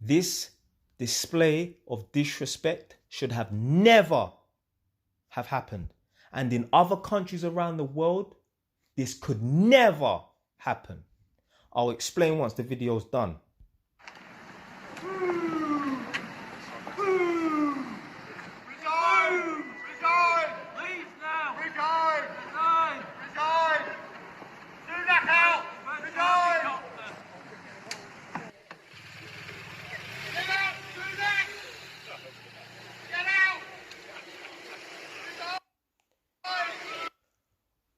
This display of disrespect should have never have happened. And in other countries around the world, this could never happen. I'll explain once the video's done.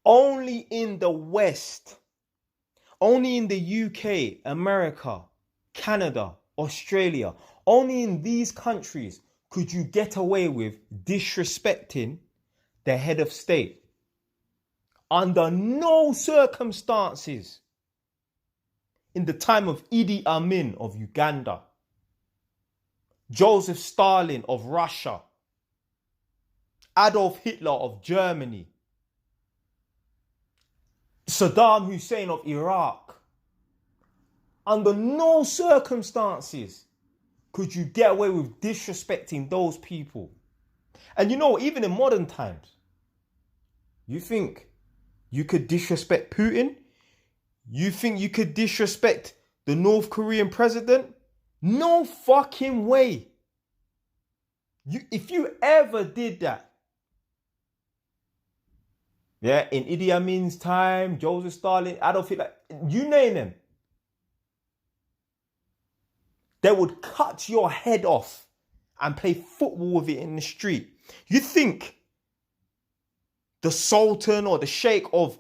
Only in the West, only in the UK, America, Canada, Australia, only in these countries could you get away with disrespecting the head of state. Under no circumstances, in the time of Idi Amin of Uganda, Joseph Stalin of Russia, Adolf Hitler of Germany, Saddam Hussein of Iraq, under no circumstances could you get away with disrespecting those people. And you know, even in modern times, you think you could disrespect Putin? You think you could disrespect the North Korean president? No fucking way. If you ever did that, yeah, in Idi Amin's time, Joseph Stalin, Adolf Hitler, you name them, they would cut your head off and play football with it in the street. You think the Sultan or the Sheikh of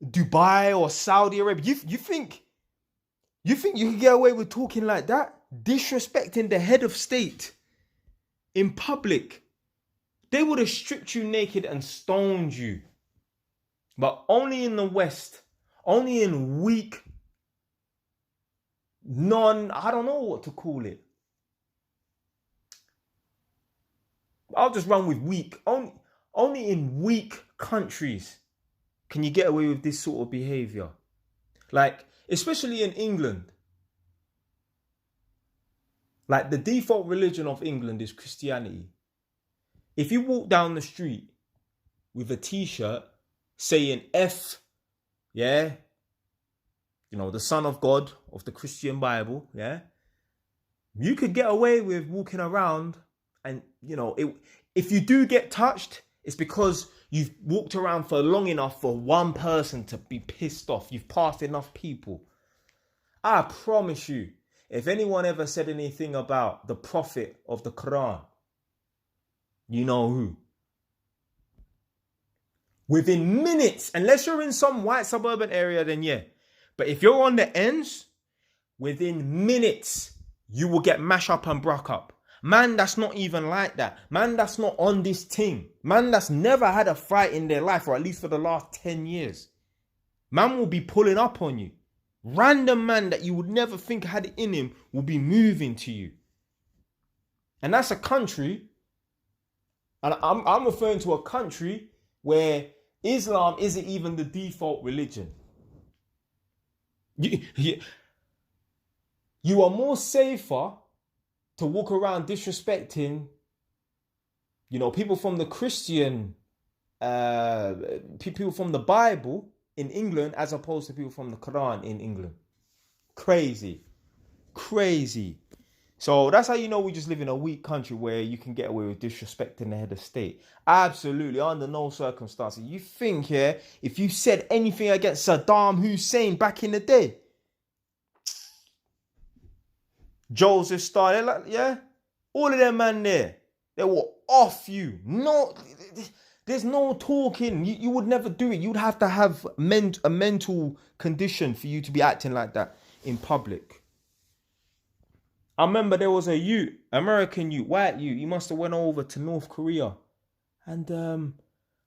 Dubai or Saudi Arabia, you think you can get away with talking like that? Disrespecting the head of state in public? They would have stripped you naked and stoned you. But only in the West, only in weak, I don't know what to call it. I'll just run with weak. Only in weak countries can you get away with this sort of behavior. Like, especially in England. Like, the default religion of England is Christianity. If you walk down the street with a t-shirt saying F, yeah, you know, the Son of God of the Christian Bible, yeah, you could get away with walking around and, you know, if you do get touched, it's because you've walked around for long enough for one person to be pissed off. You've passed enough people. I promise you, if anyone ever said anything about the prophet of the Quran, you know who. Within minutes, unless you're in some white suburban area, then yeah. But if you're on the ends, within minutes, you will get mashed up and broke up. Man, that's not even like that. Man, that's not on this thing. Man, that's never had a fight in their life, or at least for the last 10 years. Man will be pulling up on you. Random man that you would never think had it in him will be moving to you. And that's a country, and I'm referring to a country where Islam isn't even the default religion. You are more safer to walk around disrespecting, you know, people from the Christian, people from the Bible in England as opposed to people from the Quran in England. Crazy. So that's how you know we just live in a weak country where you can get away with disrespecting the head of state. Absolutely, under no circumstances. You think, yeah, if you said anything against Saddam Hussein back in the day, Joseph Stalin, yeah, all of them man there, they were off you. No, there's no talking. You would never do it. You'd have to have a mental condition for you to be acting like that in public. I remember there was a youth, American youth, white youth. He must have went over to North Korea. And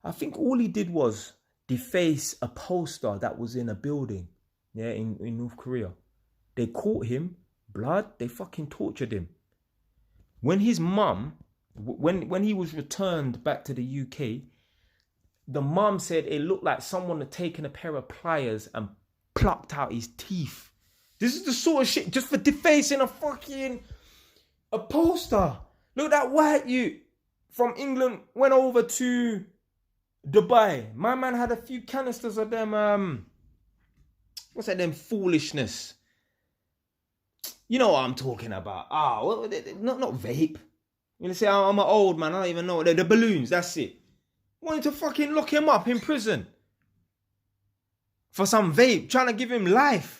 I think all he did was deface a poster that was in a building, yeah, in North Korea. They caught him, blood, they fucking tortured him. When his mum, when he was returned back to the UK, the mum said it looked like someone had taken a pair of pliers and plucked out his teeth This is the sort of shit just for defacing a poster. Look, that white youth from England went over to Dubai. My man had a few canisters of them, what's that, them foolishness. You know what I'm talking about. Not vape. You know, say, I'm an old man, I don't even know. The balloons, that's it. Wanted to fucking lock him up in prison. For some vape, trying to give him life.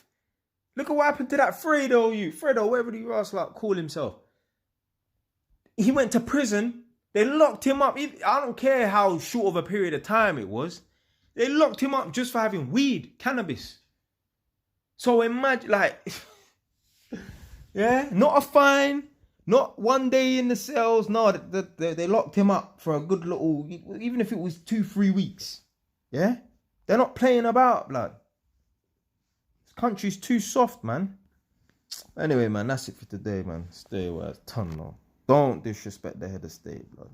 Look at what happened to that Fredo, whatever he was, like, call himself. He went to prison. They locked him up. I don't care how short of a period of time it was. They locked him up just for having weed, cannabis. So imagine, like, yeah, not a fine, not 1 day in the cells. No, they locked him up for a good little, even if it was 2-3 weeks. Yeah, they're not playing about, blood. This country's too soft, man. Anyway, man, that's it for today, man. Stay away, ton, no. Don't disrespect the head of state, blood.